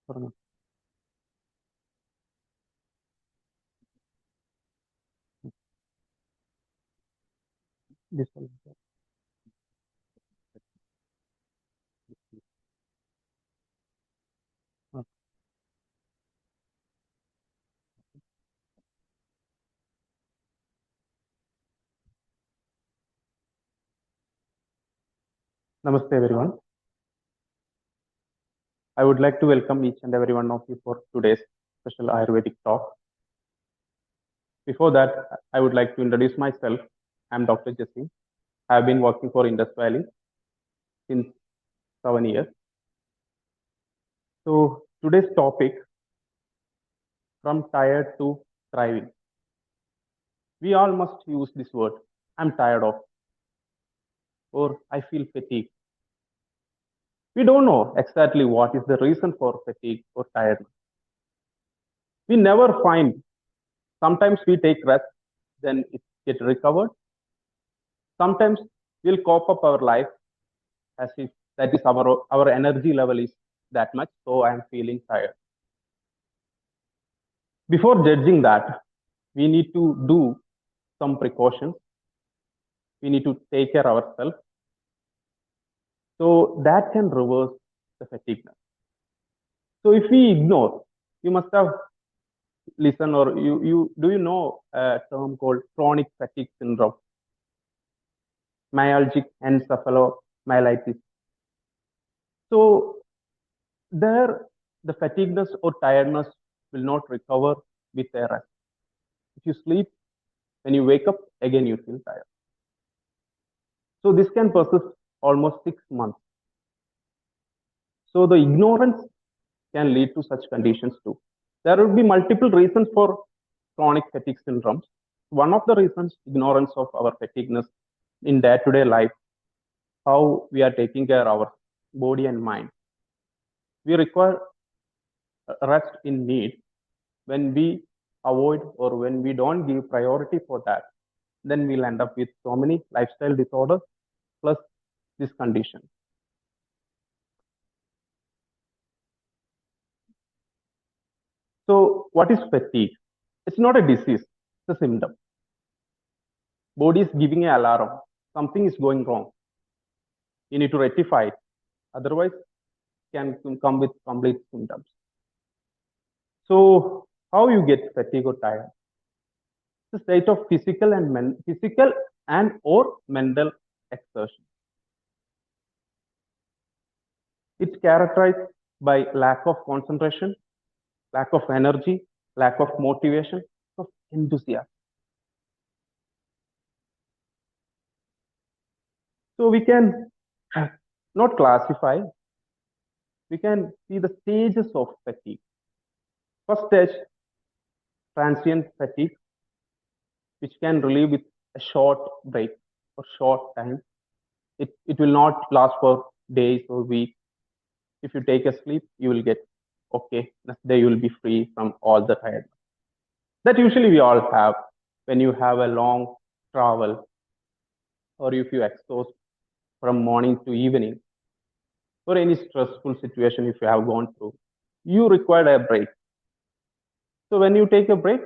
Pardon. This one. Uh, Namaste, everyone. I would like to welcome each and every one of you for today's special Ayurvedic talk. Before that, I would like to introduce myself. I'm Dr. Jaseem. I've been working for Indus Valley since 7 years. So today's topic, from tired to thriving. We all must use this word. I'm tired of, or I feel fatigue. We don't know exactly what is the reason for fatigue or tiredness. We never find. Sometimes we take rest, then it gets recovered. Sometimes we'll cope up our life as if that is our energy level is that much, so I'm feeling tired. Before judging that, we need to do some precautions. We need to take care of ourselves, so that can reverse the fatigue. So if we ignore, you must have listened, or you know a term called chronic fatigue syndrome, myalgic encephalomyelitis. So there, the fatigueness or tiredness will not recover with a rest. If you sleep, when you wake up, again you feel tired. So this can persist almost 6 months. So the ignorance can lead to such conditions too. There will be multiple reasons for chronic fatigue syndromes. One of the reasons, ignorance of our fatigueness in day-to-day life, how we are taking care of our body and mind. We require rest in need. When we avoid or when we don't give priority for that, then we'll end up with so many lifestyle disorders plus this condition. So what is fatigue? It's not a disease, it's a symptom. Body is giving an alarm. Something is going wrong. You need to rectify it. Otherwise, can come with complete symptoms. So how you get fatigue or tired? It's a state of physical and or mental exertion. It's characterized by lack of concentration, lack of energy, lack of motivation, of enthusiasm. So we can not classify, we can see the stages of fatigue. First stage, transient fatigue, which can relieve with a short break or short time. It will not last for days or weeks. If you take a sleep, you will get okay. Next day you will be free from all the tiredness. That usually we all have when you have a long travel, or if you exhaust from morning to evening, or any stressful situation if you have gone through, you require a break. So when you take a break,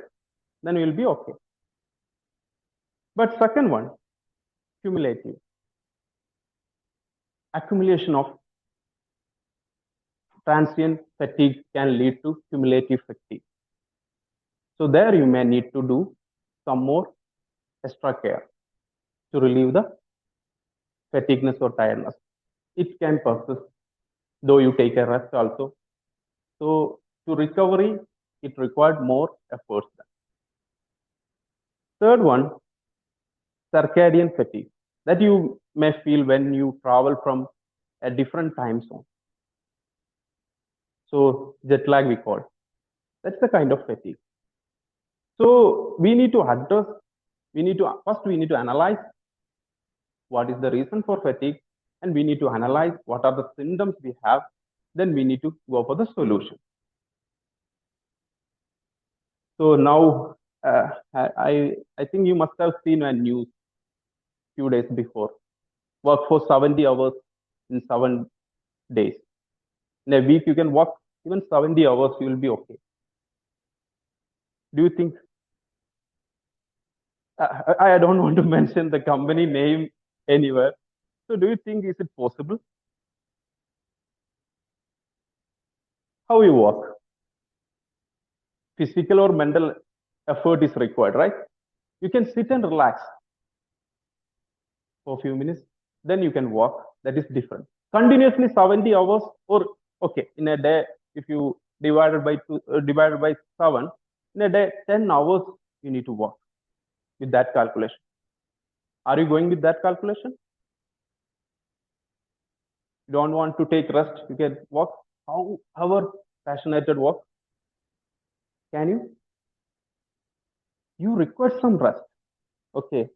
then you will be okay. But second one, cumulative. Accumulation of transient fatigue can lead to cumulative fatigue. So there you may need to do some more extra care to relieve the fatigueness or tiredness. It can persist, though you take a rest also. So to recovery, it required more efforts. Third one, circadian fatigue, that you may feel when you travel from a different time zone. So jet lag we call. That's the kind of fatigue. So we need to address, we need to analyze what is the reason for fatigue, and we need to analyze what are the symptoms we have. Then we need to go for the solution. So now I think you must have seen a news few days before. Work for 70 hours in 7 days. In a week, you can work even 70 hours, you will be okay. Do you think? I don't want to mention the company name anywhere. So do you think is it possible? How you work? Physical or mental effort is required, right? You can sit and relax for a few minutes, then you can walk. That is different. Continuously 70 hours, or okay, in a day, if you divided by 7, in a day, 10 hours you need to walk with that calculation. Are you going with that calculation? You don't want to take rest, you can walk. However passionate walk, can you? You require some rest. Okay.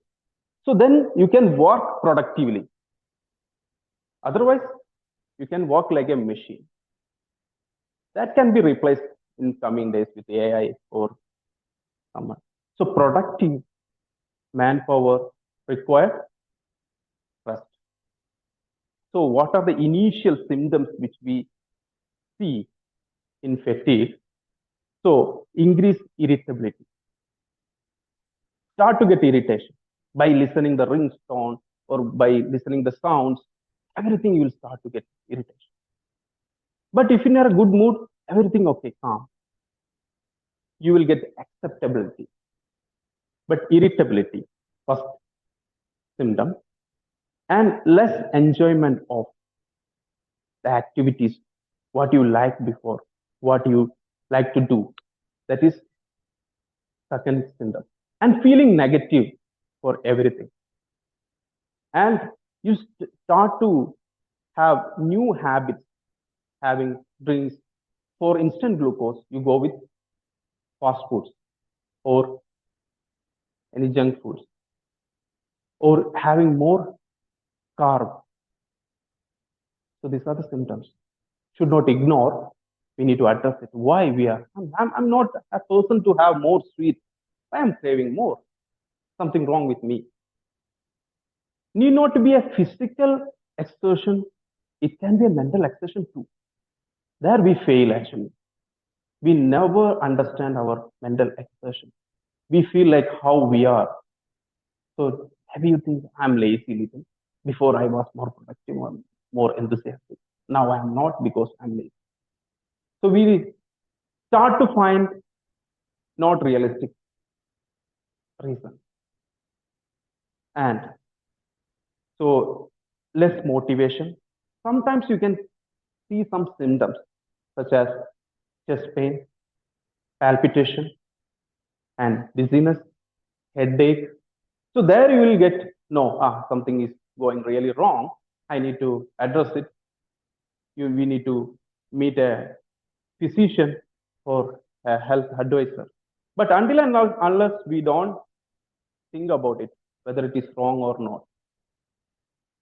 So then you can work productively. Otherwise, you can work like a machine. That can be replaced in coming days with AI or someone. So productive manpower required rest. So what are the initial symptoms which we see in fatigue? So increase irritability. Start to get irritation by listening the ringtone or by listening the sounds. Everything you will start to get irritation. But if you're in a good mood, everything okay, calm. You will get acceptability. But irritability, first symptom, and less enjoyment of the activities, what you like before, what you like to do. That is second symptom. And feeling negative for everything. And you start to have new habits, having drinks. For instant glucose, you go with fast foods or any junk foods, or having more carb. So these are the symptoms. Should not ignore. We need to address it. Why we are? I'm not a person to have more sweet. I am craving more. Something wrong with me. Need not to be a physical exertion. It can be a mental exertion too. There we fail actually. We never understand our mental exertion. We feel like how we are. So maybe you think I'm lazy little. Before I was more productive or more enthusiastic. Now I am not because I'm lazy. So we start to find not realistic reason. And so less motivation. Sometimes you can see some symptoms such as chest pain, palpitation, and dizziness, headache. So there you will get no, something is going really wrong. I need to address it. We need to meet a physician or a health advisor. But until and unless we don't think about it, whether it is wrong or not,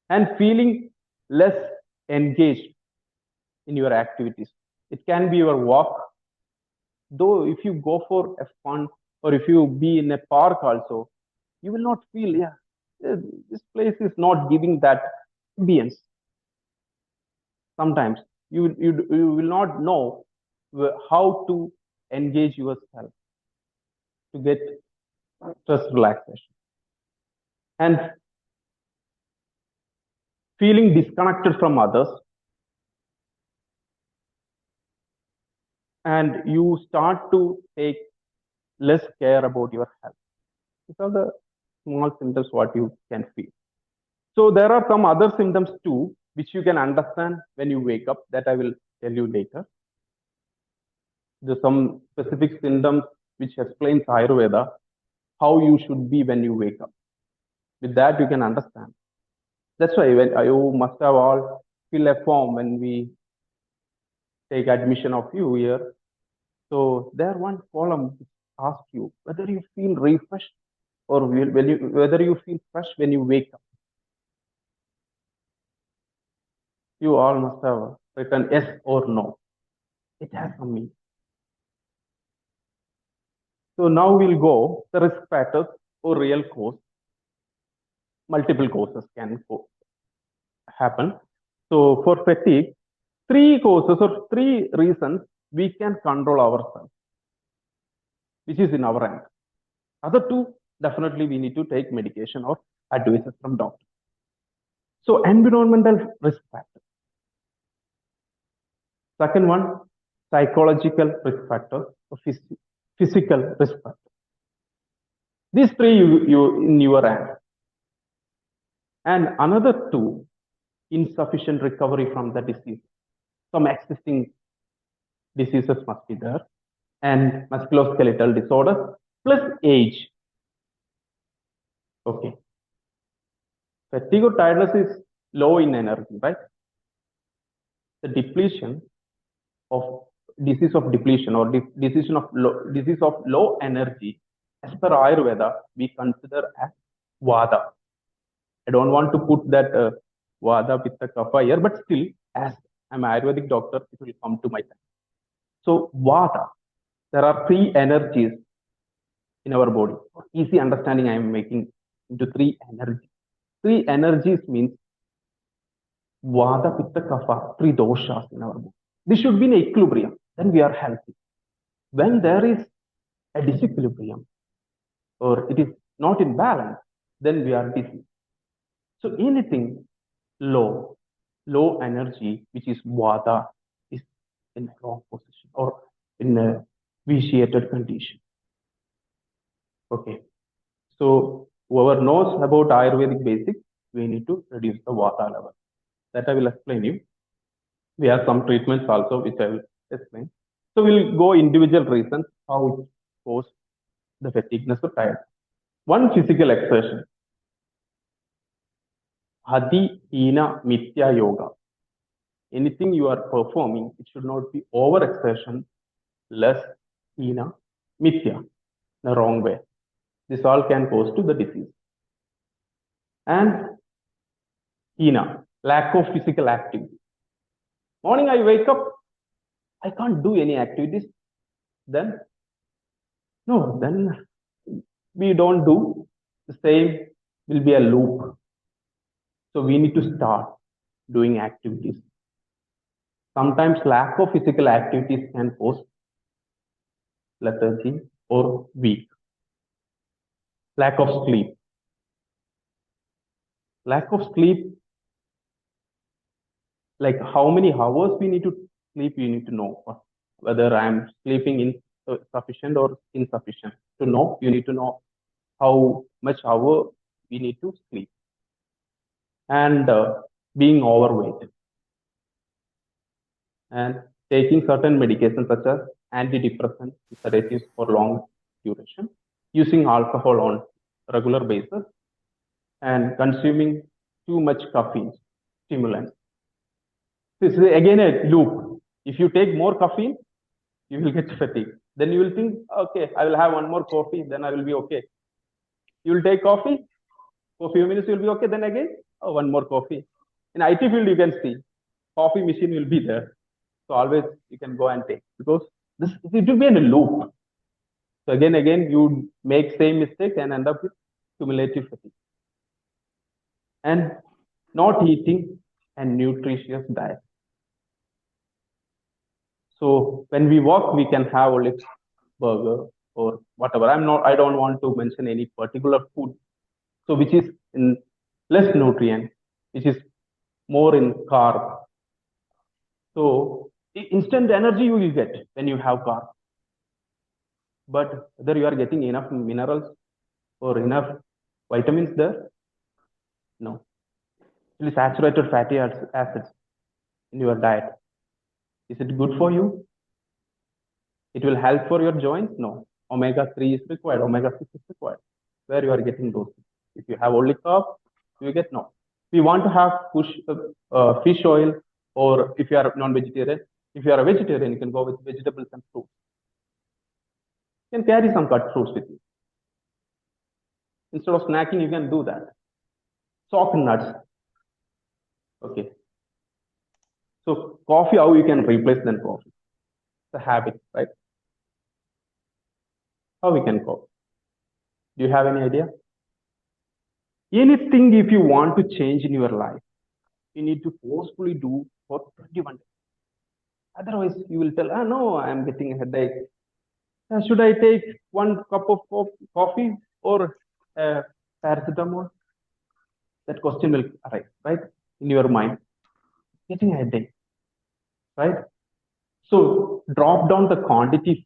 and feeling less engaged in your activities. It can be your walk, though if you go for a fun or if you be in a park also, you will not feel, yeah, this place is not giving that ambience. Sometimes you will not know how to engage yourself to get stress relaxation. And feeling disconnected from others, and you start to take less care about your health. These are the small symptoms what you can feel. So there are some other symptoms too, which you can understand when you wake up, that I will tell you later. There's some specific symptoms which explains Ayurveda, how you should be when you wake up. With that, you can understand. That's why you must have all fill a form when we take admission of you here. So there one column asks you whether you feel refreshed or whether you feel fresh when you wake up. You all must have written yes or no. It has some meaning. So now we'll go the risk factors or real cause. Multiple causes can happen. So for fatigue, three causes or three reasons we can control ourselves, which is in our hand. Other two, definitely we need to take medication or advices from doctor. So environmental risk factor. Second one, psychological risk factor or physical risk factor. These three you in your hand. And another two, insufficient recovery from the disease. Some existing diseases must be there, and musculoskeletal disorders plus age. Okay. Fatigue or tiredness is low in energy, right? The depletion of disease of depletion or disease of low energy, as per Ayurveda, we consider as Vada. I don't want to put that Vada Pitta Kapha here, but still, as I'm an Ayurvedic doctor, it will come to my time. So Vata, there are three energies in our body. Easy understanding I am making into three energies. Three energies means Vata, Pitta, Kapha, three doshas in our body. This should be in equilibrium. Then we are healthy. When there is a disequilibrium or it is not in balance, then we are diseased. So anything low energy, which is Vata, is in a wrong position or in a vitiated condition. Okay. So whoever knows about Ayurvedic basics, we need to reduce the Vata level. That I will explain you. We have some treatments also, which I will explain. So we'll go individual reasons how it causes the fatigueness or tiredness. One physical exertion. Adi Hina Mithya Yoga. Anything you are performing, it should not be overexertion, less Hina Mithya, the wrong way. This all can cause to the disease. And Hina, lack of physical activity. Morning I wake up, I can't do any activities. Then we don't do. The same will be a loop. So we need to start doing activities. Sometimes lack of physical activities can cause lethargy or weak. Lack of sleep. Lack of sleep, like how many hours we need to sleep, you need to know. Whether I'm sleeping in sufficient or insufficient. To know, you need to know how much hour we need to sleep. And being overweight. And taking certain medications such as antidepressants, sedatives for long duration, using alcohol on regular basis, and consuming too much caffeine, stimulants. This is again a loop. If you take more caffeine, you will get fatigue. Then you will think, okay, I will have one more coffee, then I will be okay. You will take coffee, for a few minutes you will be okay, then again, one more coffee. In IT field, you can see, coffee machine will be there. So always you can go and take, because it will be in a loop. So again, you make same mistake and end up with cumulative fatigue. And not eating a nutritious diet. So when we walk, we can have only burger or whatever. I don't want to mention any particular food. So which is in less nutrient, which is more in carb. So instant energy you will get when you have carb. But whether you are getting enough minerals or enough vitamins there, no. Only saturated fatty acids in your diet. Is it good for you? It will help for your joints? No. Omega-3 is required. Omega-6 is required. Where you are getting those? If you have only carb, you get no. We want to have fish oil, or if you are non-vegetarian, if you are a vegetarian, you can go with vegetables and fruits. You can carry some cut fruits with you. Instead of snacking, you can do that. Soft nuts. Okay. So coffee, how you can replace then coffee? It's a habit, right? How we can cope? Do you have any idea? Anything if you want to change in your life, you need to forcefully do for 21 days. Otherwise, you will tell, ah, no, I am getting a headache. Should I take one cup of coffee or paracetamol? That question will arise, right, in your mind. Getting a headache, right? So drop down the quantity.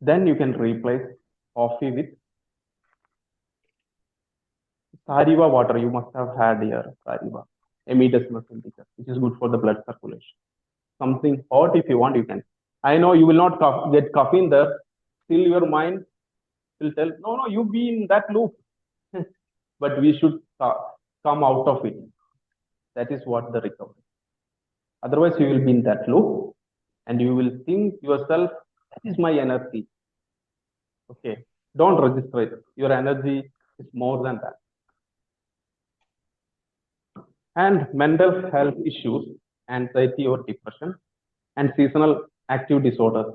Then you can replace coffee with Sariva water. You must have had here Sariva, Amidas indica, which is good for the blood circulation. Something hot if you want, you can. I know you will not get caffeine there. Still, your mind will tell, no, no, you be in that loop. But we should come out of it. That is what the recovery. Otherwise, you will be in that loop and you will think yourself, that is my energy. Okay. Don't register it. Your energy is more than that. And mental health issues, anxiety or depression, and seasonal active disorders.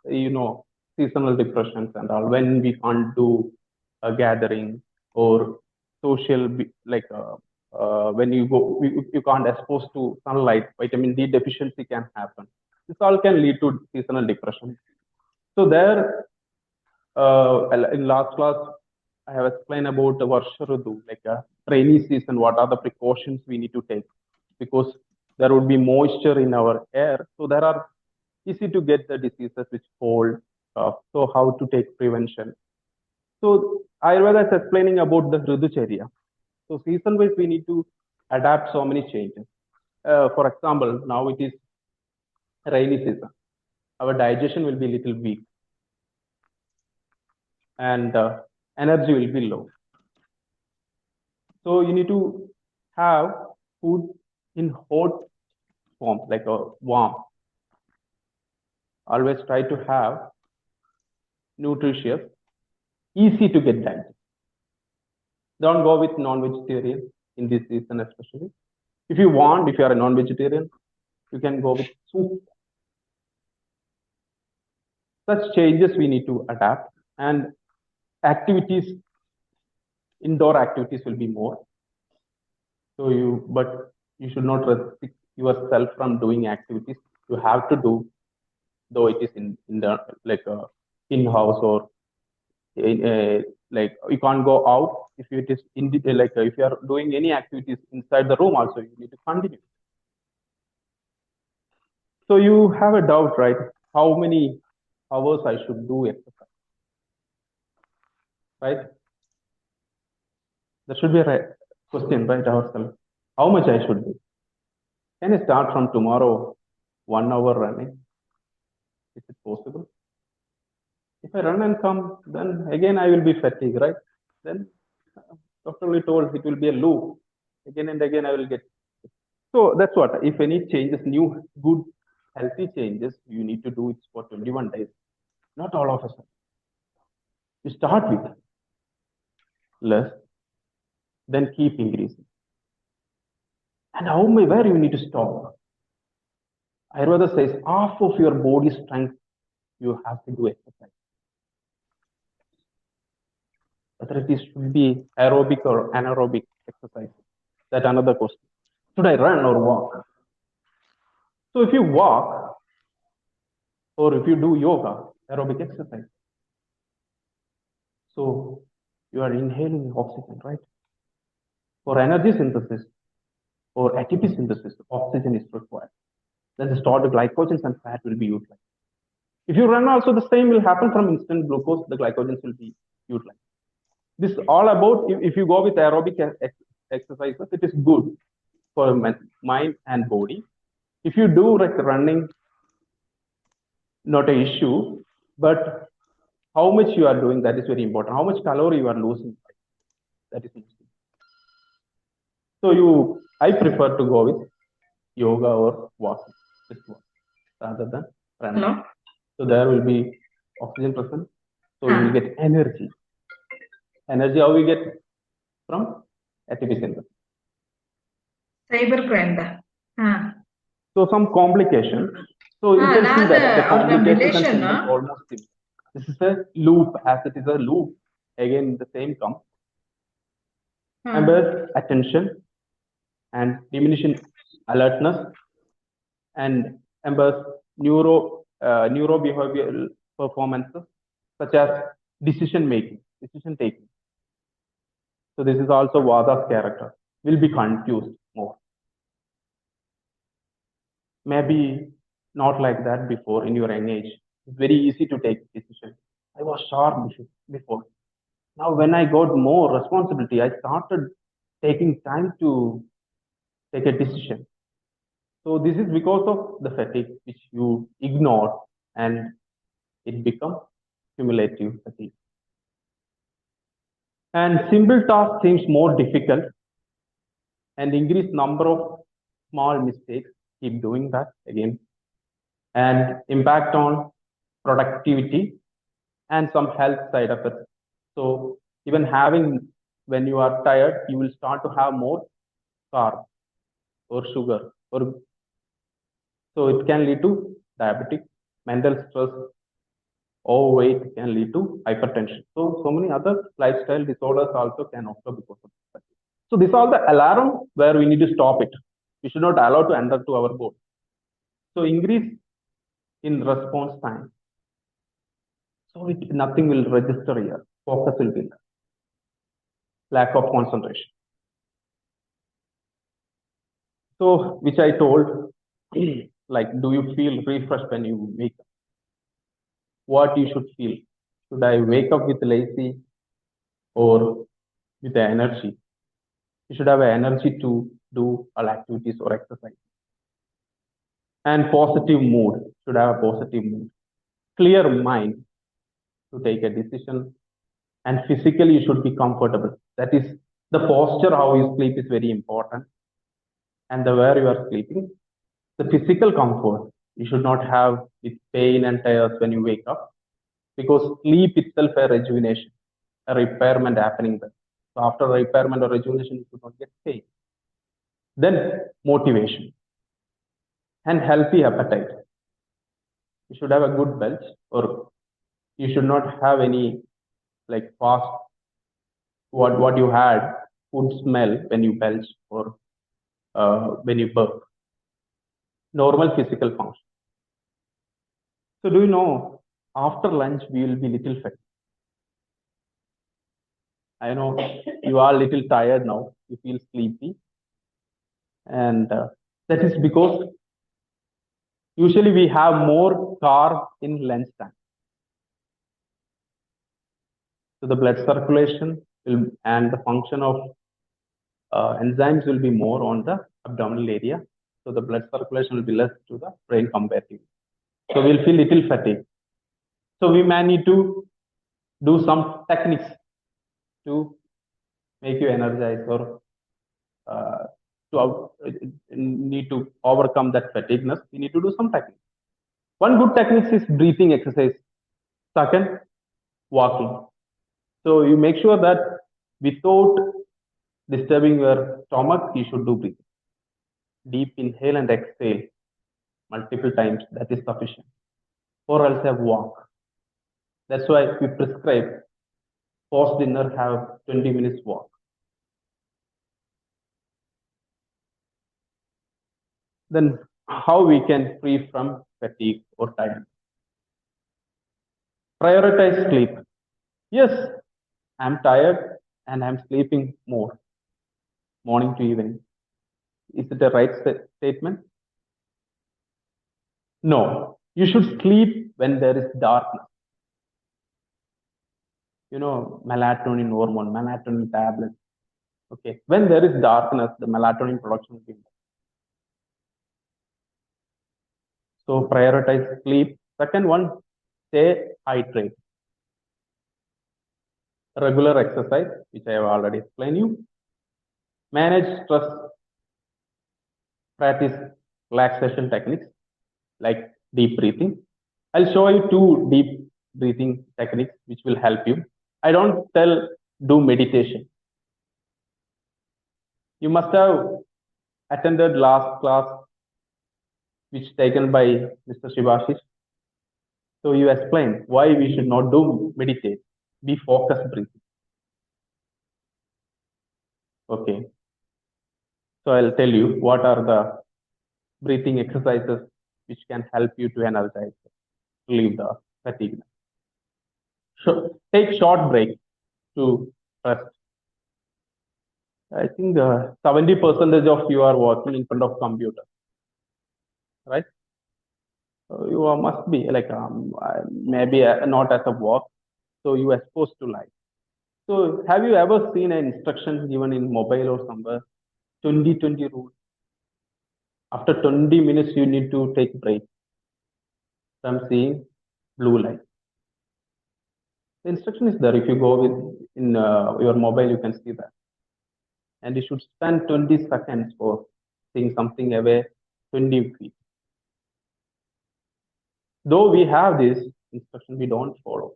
You know, seasonal depressions and all. When we can't do a gathering or social, when you go, you can't expose to sunlight, vitamin D deficiency can happen. This all can lead to seasonal depression. So there, in last class, I have explained about the Varsha Ritu, like a rainy season. What are the precautions we need to take? Because there would be moisture in our air, so there are easy to get the diseases which cold. So how to take prevention? So Ayurveda is explaining about the Ridhucharya. So season wise, we need to adapt so many changes. For example, now it is rainy season. Our digestion will be little weak and energy will be low. So you need to have food in hot form, like a warm. Always try to have nutritious, easy to get digested. Don't go with non-vegetarian in this season, especially. If you want, if you are a non-vegetarian, you can go with soup. Such changes we need to adapt, and activities, indoor activities will be more. So but you should not restrict yourself from doing activities. You have to do, though it is in the like in house or like you can't go out. If it is in like if you are doing any activities inside the room, also you need to continue. So you have a doubt, right? How many hours I should do exercise, right? That should be a right question, right? Ourselves. How much I should do? Can I start from tomorrow? 1 hour running? Is it possible? If I run and come, then again I will be fatigued, right? Then doctor will told it will be a loop. Again and again I will get. So that's what. If any changes, new good healthy changes, you need to do it for 21 days. Not all of a sudden. You start with less, then keep increasing. And where you need to stop? Ayurveda says half of your body strength you have to do exercise. Whether it is should be aerobic or anaerobic exercise. That's another question. Should I run or walk? So if you walk or if you do yoga, aerobic exercise, so you are inhaling oxygen, right? For energy synthesis or ATP synthesis, oxygen is required. Then the stored glycogens and fat will be utilized. If you run also, the same will happen from instant glucose, the glycogens will be utilized. This is all about if you go with aerobic exercises, it is good for mind and body. If you do like running, not an issue, but how much you are doing, that is very important. How much calorie you are losing, that is interesting. So I prefer to go with yoga or walking, rather than running. Hello? So there will be oxygen present, so you will get energy. Energy how we get from ATP synthesis. So some complications. So you can see that the complications and symptoms almost similar. This is a loop, as it is a loop. Again, the same comes. Number attention and diminishing alertness, and embeds neurobehavioral performances such as decision taking. So this is also Vada's character. Will be confused more. Maybe not like that before in your young age. It's very easy to take decisions. I was sharp before. Now when I got more responsibility, I started taking time to take a decision. So this is because of the fatigue which you ignore and it becomes cumulative fatigue. And simple task seems more difficult and increased number of small mistakes. Keep doing that again. And impact on productivity and some health side effects. So even having when you are tired, you will start to have more carbs or sugar or so it can lead to diabetic, mental stress, overweight can lead to hypertension. So many other lifestyle disorders also can occur because of that. So these are the alarm where we need to stop it. We should not allow to enter to our board. So increase in response time. So nothing will register here. Focus will be there. Lack of concentration. So which I told, like, do you feel refreshed when you wake up? What you should feel? Should I wake up with lazy or with the energy? You should have energy to do all activities or exercise. And positive mood, should have a positive mood. Clear mind to take a decision. And physically, you should be comfortable. That is the posture, how you sleep is very important. And the where you are sleeping, the physical comfort, you should not have with pain and tears when you wake up. Because sleep itself a rejuvenation, a repairment happening there. So after repairment or rejuvenation, you should not get pain. Then motivation and healthy appetite. You should have a good belch, or you should not have any like fast what you had food smell when you belch or when you burp. Normal physical function. So do you know after lunch we will be little fat? I know you are a little tired now. You feel sleepy, and that is because usually we have more carb in lunchtime. So the blood circulation will, and the function of enzymes will be more on the abdominal area. So the blood circulation will be less to the brain comparatively. So we'll feel little fatigue. So we may need to do some techniques to make you energized or need to overcome that fatigueness. We need to do some techniques. One good technique is breathing exercise. Second, walking. So you make sure that without disturbing your stomach, you should do breathing. Deep inhale and exhale multiple times. That is sufficient. Or else have walk. That's why we prescribe post dinner have 20 minutes walk. Then how we can free from fatigue or tiredness? Prioritize sleep. Yes, I'm tired and I'm sleeping more, morning to evening. Is it a right statement? No. You should sleep when there is darkness. You know, melatonin hormone, melatonin tablets. Okay. When there is darkness, the melatonin production will be more. So prioritize sleep. Second one, stay hydrated. Regular exercise, which I have already explained you. Manage stress. Practice relaxation techniques like deep breathing. I'll show you two deep breathing techniques which will help you. I don't tell do meditation. You must have attended last class which taken by Mr. Shivashish. So you explain why we should not do meditate. Be focused breathing. Okay. So I'll tell you what are the breathing exercises which can help you to energize, relieve the fatigue. So take short break to rest. I think 70% of you are working in front of computer, right? So you must be like maybe not as a work, so you are exposed to life. So have you ever seen an instruction given in mobile or somewhere? 20-20 rule. After 20 minutes, you need to take break from seeing blue light. The instruction is there. If you go with in your mobile, you can see that. And you should spend 20 seconds for seeing something away 20 feet. Though we have this instruction, we don't follow.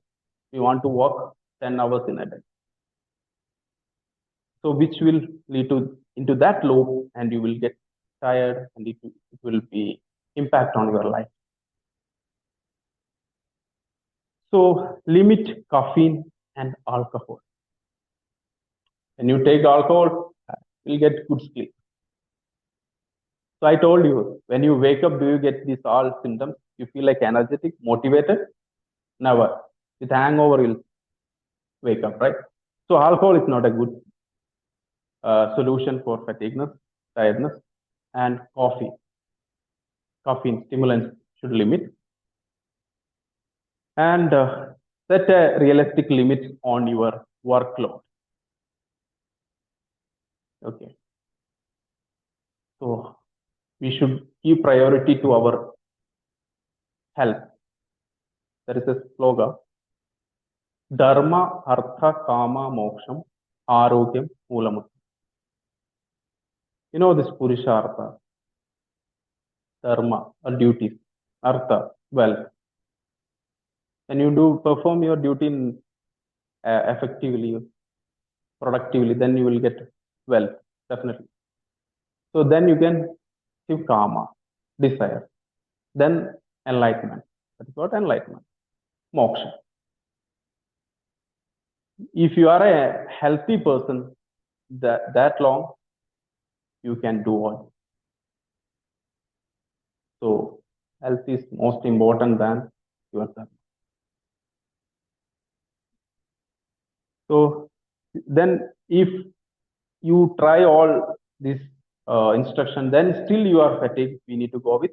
We want to work 10 hours in a day. So which will lead to into that loop, and you will get tired, and it will be impact on your life. So limit caffeine and alcohol. When you take alcohol, you'll get good sleep. So I told you, when you wake up, do you get these all symptoms? You feel like energetic, motivated? Never. With hangover, you'll wake up, right? So alcohol is not a good solution for fatigueness, tiredness, and coffee. Caffeine stimulants should limit. And set a realistic limit on your workload. Okay. So we should give priority to our health. There is a slogan: Dharma, Artha, Kama, Moksham, Arogyam, Moolamutta. You know this Purushartha, Dharma, or duties, Artha, wealth. When you do perform your duty effectively, productively, then you will get wealth, definitely. So then you can give Kama, desire. Then enlightenment. That is what enlightenment. Moksha. If you are a healthy person, that long, you can do all. So health is most important than yourself. So then if you try all this instruction, then still you are fatigued, we need to go with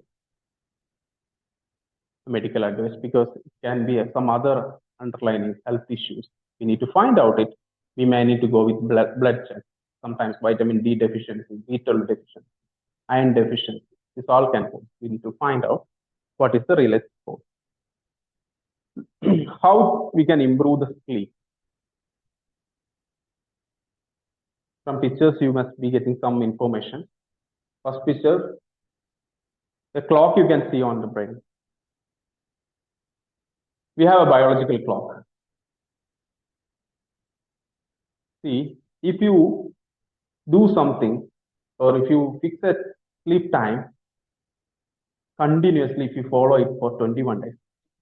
medical advice, because it can be some other underlying health issues. We need to find out it. We may need to go with blood check. Sometimes vitamin D deficiency, B12 deficiency, iron deficiency. This all can cause. We need to find out what is the realistic cause. How we can improve the sleep. From pictures, you must be getting some information. First picture, the clock you can see on the brain. We have a biological clock. See, if you do something, or if you fix a sleep time continuously, if you follow it for 21 days,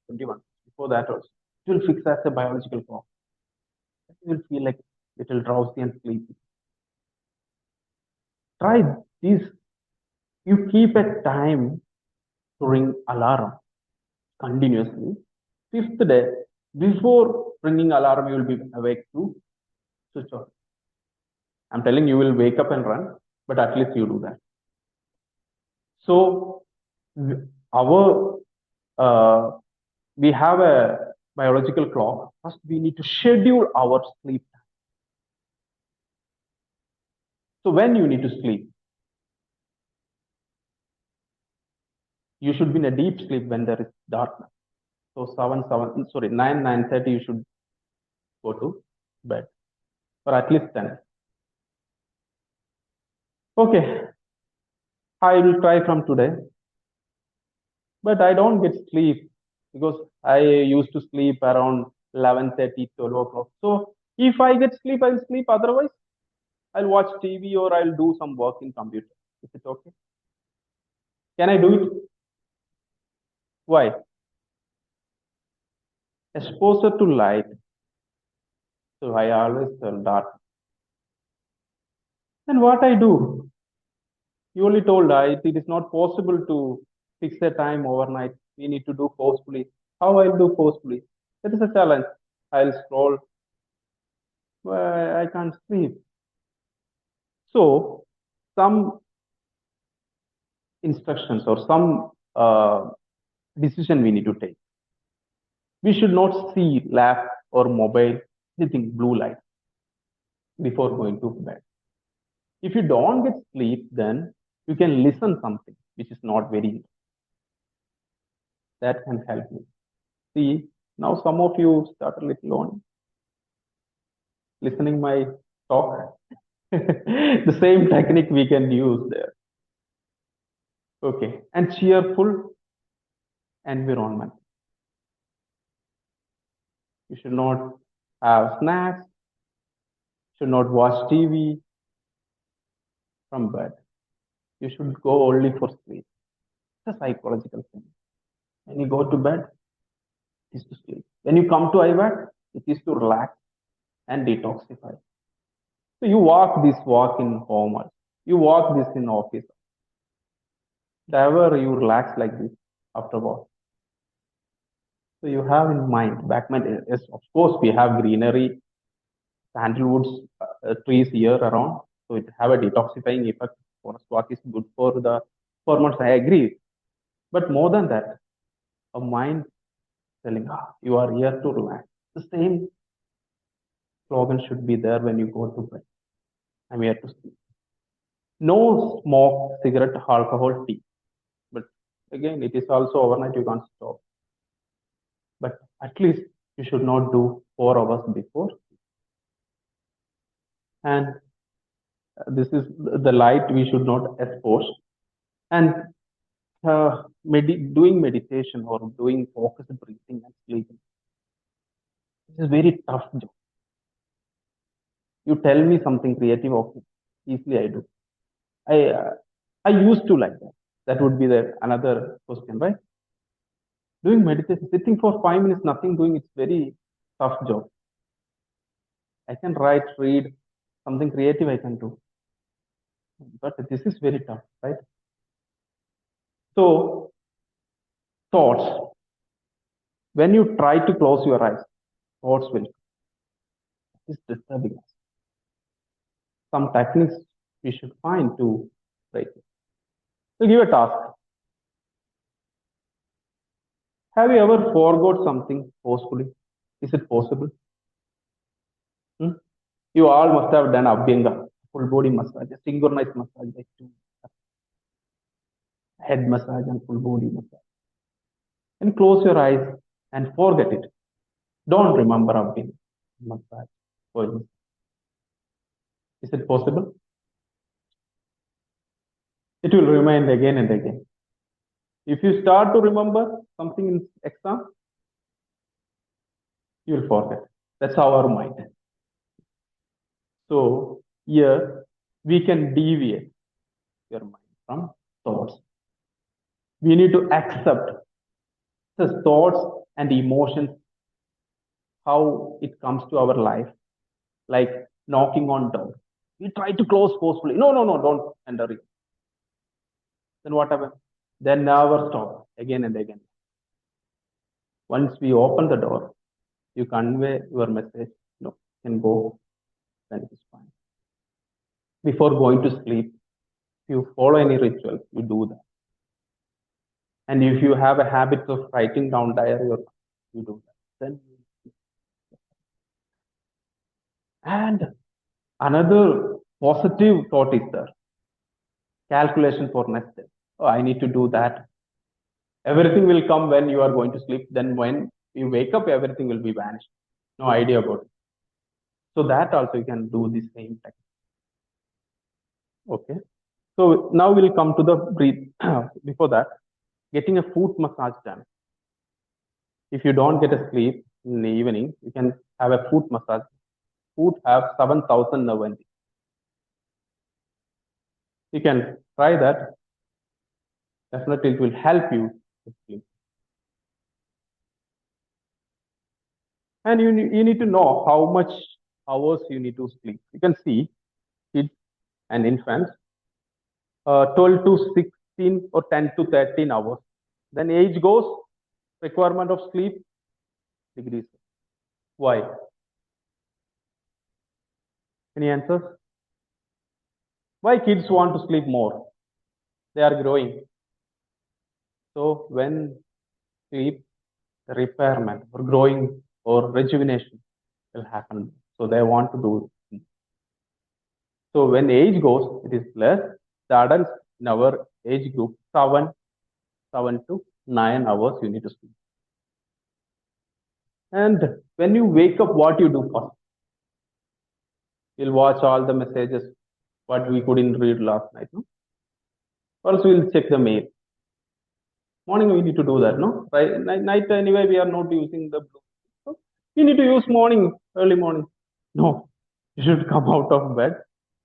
21, before that also, it will fix as a biological clock. You will feel like little drowsy and sleepy. Try this. You keep a time to ring alarm continuously. Fifth day, before ringing alarm, you will be awake to switch on. I'm telling you will wake up and run, but at least you do that. So our we have a biological clock. First, we need to schedule our sleep time. So when you need to sleep, you should be in a deep sleep when there is darkness. So 9:30, you should go to bed, or at least 10. Okay, I will try from today, but I don't get sleep because I used to sleep around 11:30, 12 o'clock. So if I get sleep, I'll sleep. Otherwise, I'll watch TV or I'll do some work in computer. Is it okay? Can I do it? Why? Exposure to light. So I always tell dark. And what I do? You only told it is not possible to fix a time overnight. We need to do forcefully. How I'll do forcefully? That is a challenge. I'll scroll. I can't sleep. So some instructions or some decision we need to take. We should not see lap or mobile, anything blue light before going to bed. If you don't get sleep, then you can listen something which is not very that can help you. See, now some of you start a little on listening my talk. The same technique we can use there. Okay, and cheerful environment. You should not have snacks, should not watch TV from bed. You should go only for sleep. It's a psychological thing. When you go to bed, it is to sleep. When you come to IVAC, it is to relax and detoxify. So you walk this walk in home, also. You walk this in office. Ever you relax like this after work. So you have in mind, back mind, yes, of course, we have greenery, sandalwoods, trees here around. So it have a detoxifying effect. Forest walk is good for the hormones. I agree. But more than that, a mind telling, you are here to relax. The same slogan should be there when you go to bed. I'm here to sleep. No smoke, cigarette, alcohol, tea. But again, it is also overnight, you can't stop. But at least you should not do 4 hours before. And this is the light we should not expose. And doing meditation or doing focused breathing and sleeping, this is very tough job. You tell me something creative, okay, easily I do. I used to like that. That would be the another question, right? Doing meditation, sitting for 5 minutes, nothing doing, it's very tough job. I can write, read, something creative I can do. But this is very tough, right? So, thoughts. When you try to close your eyes, thoughts will. It's disturbing us. Some techniques we should find to break it. So, give a task. Have you ever forgot something forcefully? Is it possible? Hmm? You all must have done Abhyanga, full body massage, synchronized massage, like head massage and full body massage. And close your eyes and forget it. Don't remember Abhyanga massage. Is it possible? It will remind again and again. If you start to remember something in exam, you will forget. That's our mind. So here we can deviate your mind from thoughts. We need to accept the thoughts and emotions, how it comes to our life, like knocking on door. We try to close forcefully. No, no, no, don't enter it. Then what happens? Then never stop again and again. Once we open the door, you convey your message. No, you can go, then it is fine. Before going to sleep, if you follow any ritual, you do that. And if you have a habit of writing down diary, you do that. Then and another positive thought is there. Calculation for next day. Oh, I need to do that. Everything will come when you are going to sleep. Then when you wake up, everything will be vanished. No idea about it. So that also you can do the same technique. Okay. So now we'll come to the breathe. Before that, getting a foot massage done. If you don't get a sleep in the evening, you can have a foot massage. Foot have 7,000 nerve endings. You can try that. Definitely, it will help you to sleep. And you need to know how much hours you need to sleep. You can see kids and infants. 12 to 16 or 10 to 13 hours. Then age goes, requirement of sleep decreases. Why? Any answers? Why kids want to sleep more? They are growing. So when sleep repairment or growing or rejuvenation will happen. So they want to do it. So when age goes, it is less. The adults in our age group, 7 to 9 hours you need to sleep. And when you wake up, what you do first? You'll watch all the messages what we couldn't read last night, no? Also, we'll check the mail. Morning we need to do that, no? Right? Night anyway we are not using the blue. So you need to use morning, early morning. No, you should come out of bed.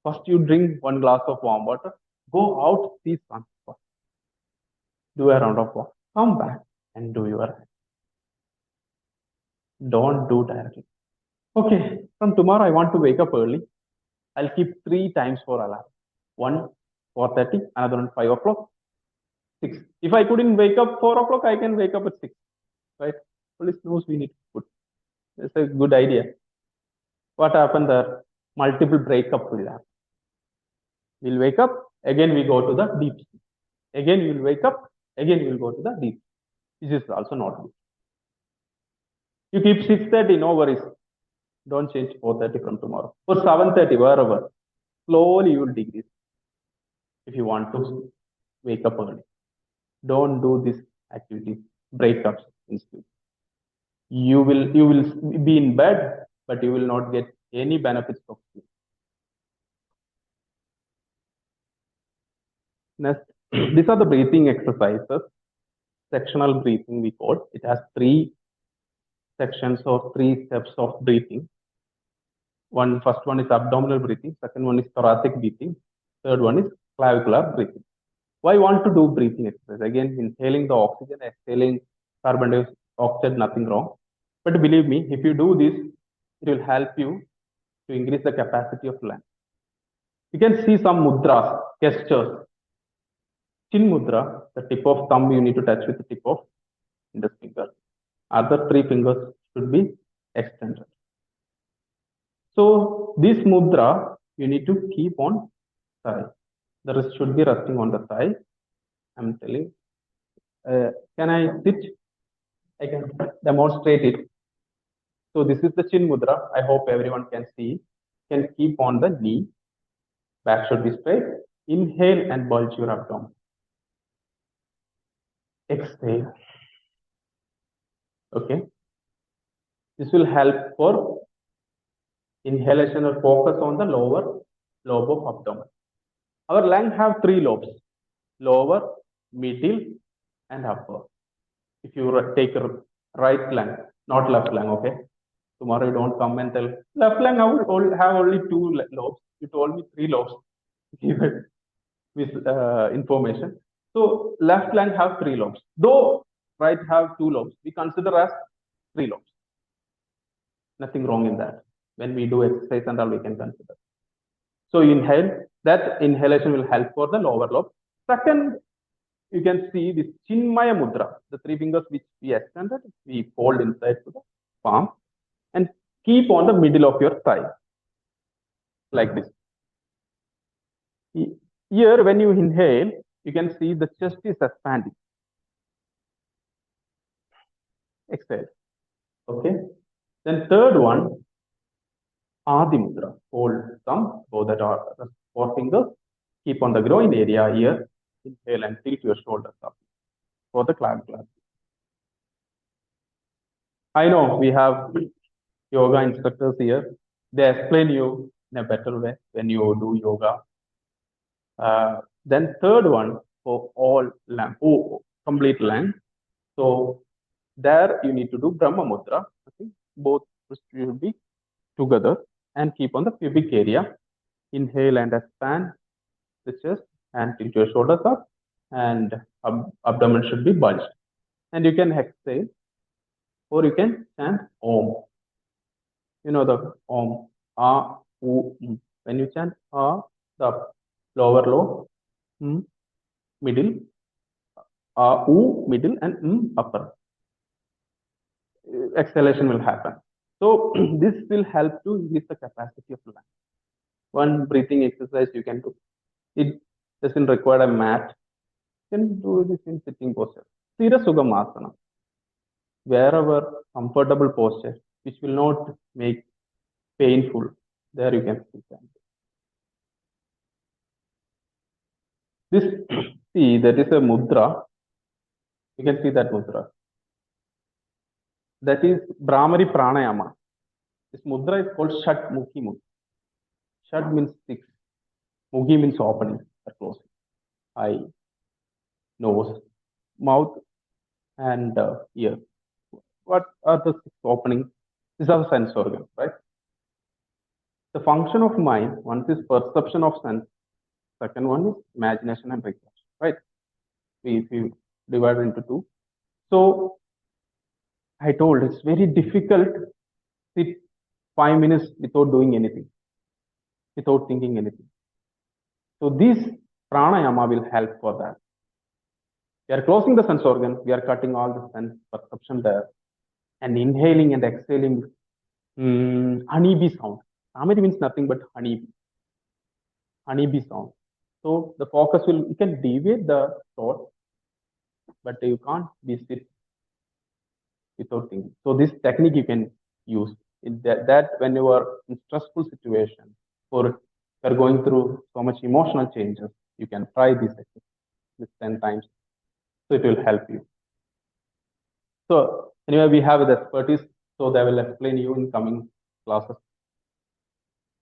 First you drink one glass of warm water. Go out, see sun. First. Do a round of walk. Come back and do your. Don't do directly. Okay, from tomorrow I want to wake up early. I'll keep 3 times for alarm. One 4:30, another one 5 o'clock, 6. If I couldn't wake up 4 o'clock, I can wake up at 6. Right? Only snooze we need to put. It's a good idea. What happened there? Multiple breakup will happen. We'll wake up, again we go to the deep sleep. Again we will wake up, again we will go to the deep. This is also not good. You keep 6:30, no worries. Don't change 4:30 from tomorrow. Or 7:30, wherever. Slowly you will decrease if you want to wake up early. Don't do this activity, breakups in sleep. You will be in bed, but you will not get any benefits of sleep. Next, these are the breathing exercises. Sectional breathing we call. It has 3 sections or 3 steps of breathing. First one is abdominal breathing, second one is thoracic breathing, third one is clavicular breathing. Why want to do breathing exercise? Again, inhaling the oxygen, exhaling carbon dioxide, nothing wrong. But believe me, if you do this, it will help you to increase the capacity of lung. You can see some mudras, gestures. Chin mudra, the tip of thumb you need to touch with the tip of index finger. Other 3 fingers should be extended. So this mudra you need to keep on thigh. The wrist should be resting on the thigh. I'm telling. Can I sit? I can demonstrate it. So this is the chin mudra. I hope everyone can see. Can keep on the knee. Back should be straight. Inhale and bulge your abdomen. Exhale. Okay. This will help for inhalation or focus on the lower lobe of abdomen. Our lung have 3 lobes: lower, middle, and upper. If you take a right lung, not left lung, okay? Tomorrow you don't come and tell left lung have only 2 lobes. You told me 3 lobes. Give it with information. So left lung have 3 lobes. Though right have 2 lobes, we consider as 3 lobes. Nothing wrong in that. When we do exercise and all, we can consider. So inhale. That inhalation will help for the lower lobe. Second, you can see this Chinmaya Mudra, the 3 fingers which we extended, we fold inside to the palm and keep on the middle of your thigh, like this. Here, when you inhale, you can see the chest is expanding. Exhale. Okay. Then third one, Adi Mudra. Hold thumb, both that are the 4 fingers, keep on the groin area here, inhale and tilt your shoulders up for the clavicular. I know we have yoga instructors here. They explain you in a better way when you do yoga. Then third one for all complete length. So there you need to do Brahma Mudra. Okay? Both should be together and keep on the pubic area. Inhale and expand the chest and tilt your shoulders up, and abdomen should be bulged. And you can exhale or you can chant Om. You know the Om, A, U, M. When you chant A, the lower lobe mm, middle, middle, and upper. Exhalation will happen. So this will help to increase the capacity of lung. One breathing exercise you can do. It doesn't require a mat. You can do this in sitting posture. Sthira Sugamasana, wherever comfortable posture, which will not make painful. There you can sit. This, see, that is a mudra. You can see that mudra. That is Brahmari Pranayama. This mudra is called Shat Mukhi Mudra. Shat means six. Mukhi means opening or closing. Eye, nose, mouth, and ear. What are the six openings? These are the sense organs, right? The function of mind, one is perception of sense. Second one is imagination and reflection, right? If you divide into two. So I told it's very difficult to sit 5 minutes without doing anything, without thinking anything. So this pranayama will help for that. We are closing the sense organ, we are cutting all the sense perception there, and inhaling and exhaling honeybee sound. Honeybee means nothing but honeybee sound. So the focus will, you can deviate the thought, but you can't be sit without thinking. So this technique you can use in that when you are in stressful situation or you're going through so much emotional changes, you can try this 10 times. So it will help you. So anyway, we have the expertise, so they will explain you in coming classes.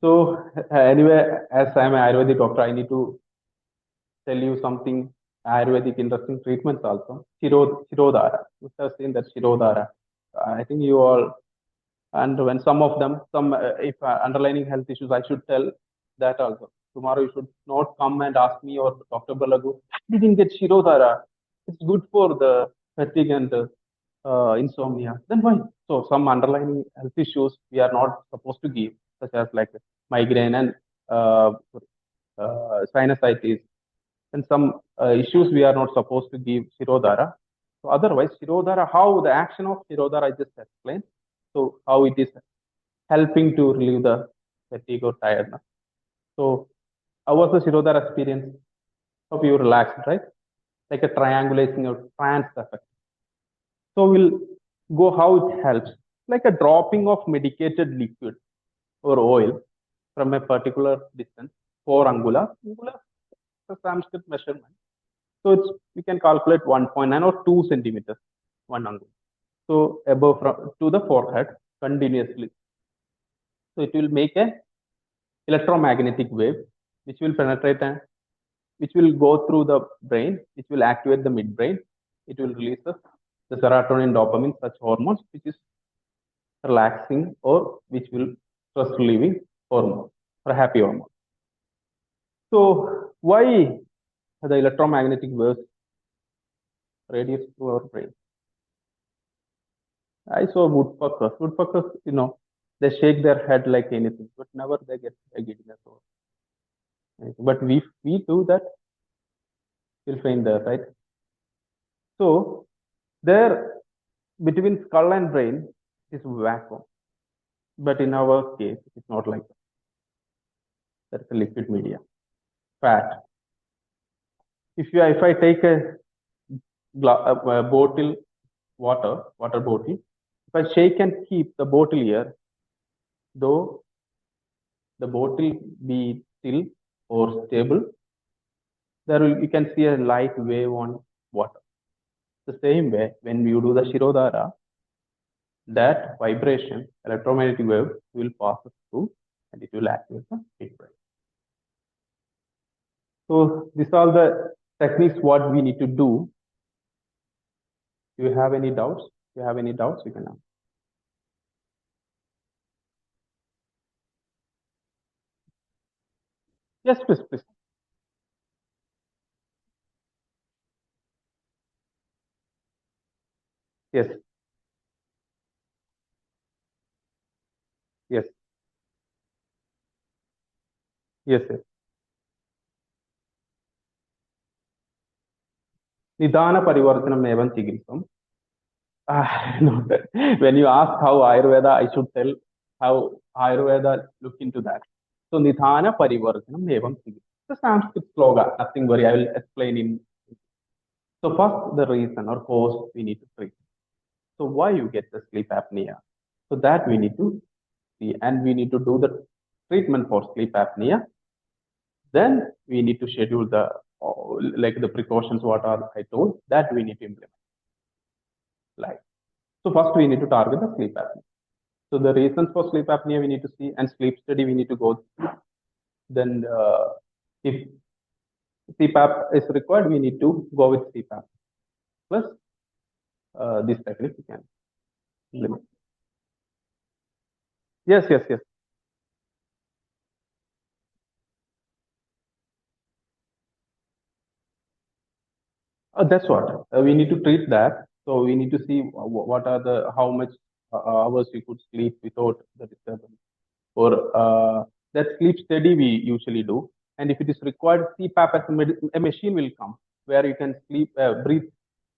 So anyway, as I'm an Ayurvedic doctor, I need to tell you something Ayurvedic interesting treatments also. Shirodhara. You have seen that Shirodhara. I think you all, and when some of them, some if underlying health issues, I should tell that also. Tomorrow you should not come and ask me or Dr. Balagu, you didn't get Shirodhara. It's good for the fatigue and insomnia. Then why? So some underlying health issues we are not supposed to give, such as like migraine and uh, sinusitis, and some issues we are not supposed to give Shirodhara. So otherwise, Shirodhara, how the action of Shirodhara I just explained. So how it is helping to relieve the fatigue or tiredness. So how was the Shirodhara experience? Hope you relaxed, right? Like a triangulation or trance effect. So we'll go how it helps. Like a dropping of medicated liquid or oil from a particular distance, 4 angula. Angula is a Sanskrit measurement. So it's, we can calculate 1.9 or 2 centimeters, 1 angula. So above from, to the forehead continuously. So it will make a electromagnetic wave which will penetrate and which will go through the brain, which will activate the midbrain. It will release the serotonin, dopamine, such hormones, which is relaxing or which will stress relieving hormone or happy hormone. So why the electromagnetic waves radiates through our brain? I saw woodpeckers. Woodpeckers, they shake their head like anything, but never they get a giddiness or anything. But we do that, we'll find there, right? So there between skull and brain is vacuum. But in our case, it's not like that. That's a liquid media. Fat. If I take a bottle water bottle, if I shake and keep the bottle here, though the bottle be still or stable, you can see a light wave on water. The same way, when you do the Shirodhara, that vibration, electromagnetic wave, will pass through and it will activate the midbrain. So these are the techniques what we need to do. Do you have any doubts? If you have any doubts, you can ask. Yes, please, please. Yes, yes, yes, yes. Nidana Parivartanam Evam Chikitsam. No, when you ask how Ayurveda, I should tell how Ayurveda look into that. So Nidana Parivartanam Evam Chikitsam. The Sanskrit sloga, nothing worry, I will explain in. So first, the reason or cause we need to treat. So why you get the sleep apnea? So that we need to see, and we need to do the treatment for sleep apnea. Then we need to schedule the like the precautions what are I told that we need to implement. Like so, first we need to target the sleep apnea. So the reasons for sleep apnea we need to see, and sleep study we need to go. Then if CPAP is required, we need to go with CPAP. Plus this technique we can implement. Yes, yes, yes. That's what we need to treat that. So we need to see what are the how much hours we could sleep without the disturbance. Or that sleep study we usually do. And if it is required, CPAP as a machine will come where you can sleep, breathe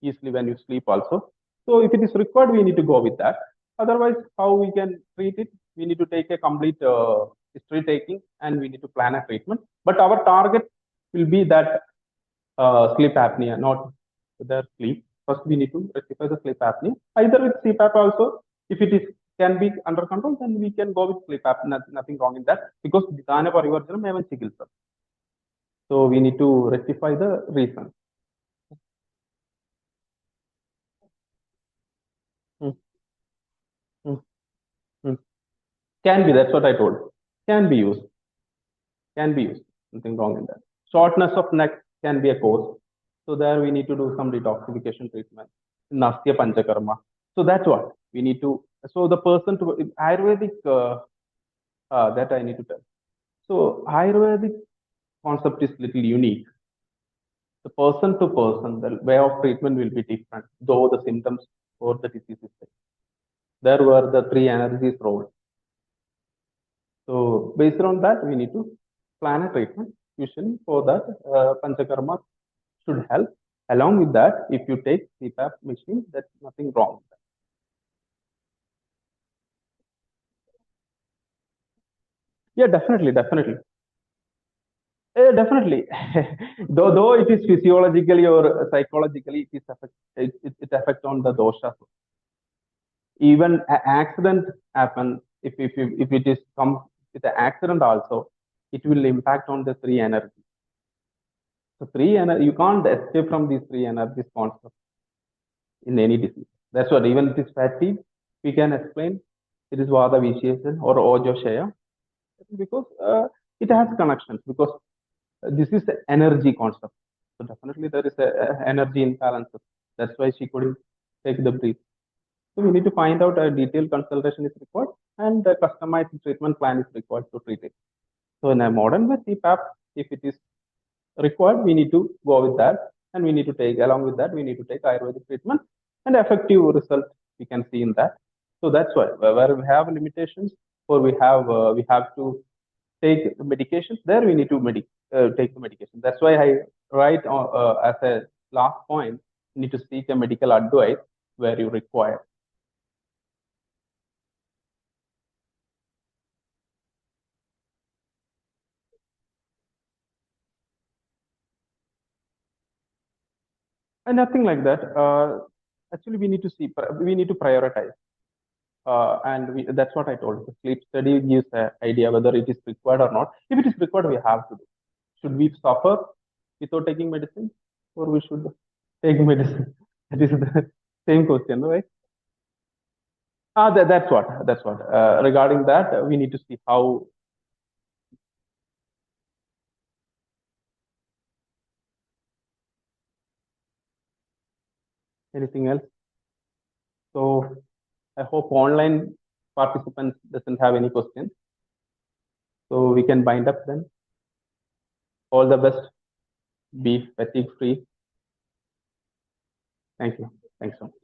easily when you sleep also. So if it is required, we need to go with that. Otherwise, how we can treat it? We need to take a complete history taking and we need to plan a treatment. But our target will be that sleep apnea, not the sleep. First, we need to rectify the sleep apnea. Either with CPAP also, if it is can be under control, then we can go with sleep apnea. Nothing wrong in that because Dhana Parivarjanam evan chikitsa. So we need to rectify the reason. Mm, mm, mm. Can be. That's what I told. Can be used. Can be used. Nothing wrong in that. Shortness of neck can be a cause. So there we need to do some detoxification treatment. Nastya Panchakarma. So that's what we need to. So the person to Ayurvedic that I need to tell. So Ayurvedic concept is little unique. The person to person, the way of treatment will be different, though the symptoms or the disease is same. There were the three energies role. So based on that, we need to plan a treatment. Usually for that, Panchakarma should help. Along with that, if you take CPAP machine, that's nothing wrong. Yeah, definitely, definitely. Definitely. Though it is physiologically or psychologically, it affects on the dosha. Even accident happen if it is come with an accident also, it will impact on the three energy. So three energy you can't escape from these three energies concept in any disease. That's what even it is fatigue, we can explain it is Vada Visheshan or Ojo Shaya because it has connections because this is the energy concept. So definitely there is a energy imbalance. That's why she couldn't take the breath. So we need to find out a detailed consultation is required and a customized treatment plan is required to treat it. So in a modern way, CPAP, if it is required, we need to go with that. And we need to take, along with that, we need to take Ayurvedic treatment and effective result we can see in that. So that's why where we have limitations or we have to take medications, there we need to take the medication. That's why I write as a last point, you need to seek a medical advice where you require. And nothing like that. Actually, we need to see, we need to prioritize. That's what I told. The sleep study gives an idea whether it is required or not. If it is required, we have to do. Should we suffer without taking medicine, or we should take medicine? That is the same question, right? That's what. That's what. Regarding that, we need to see how. Anything else? So I hope online participants doesn't have any questions. So we can bind up then. All the best. Be fatigue free. Thank you. Thanks so much.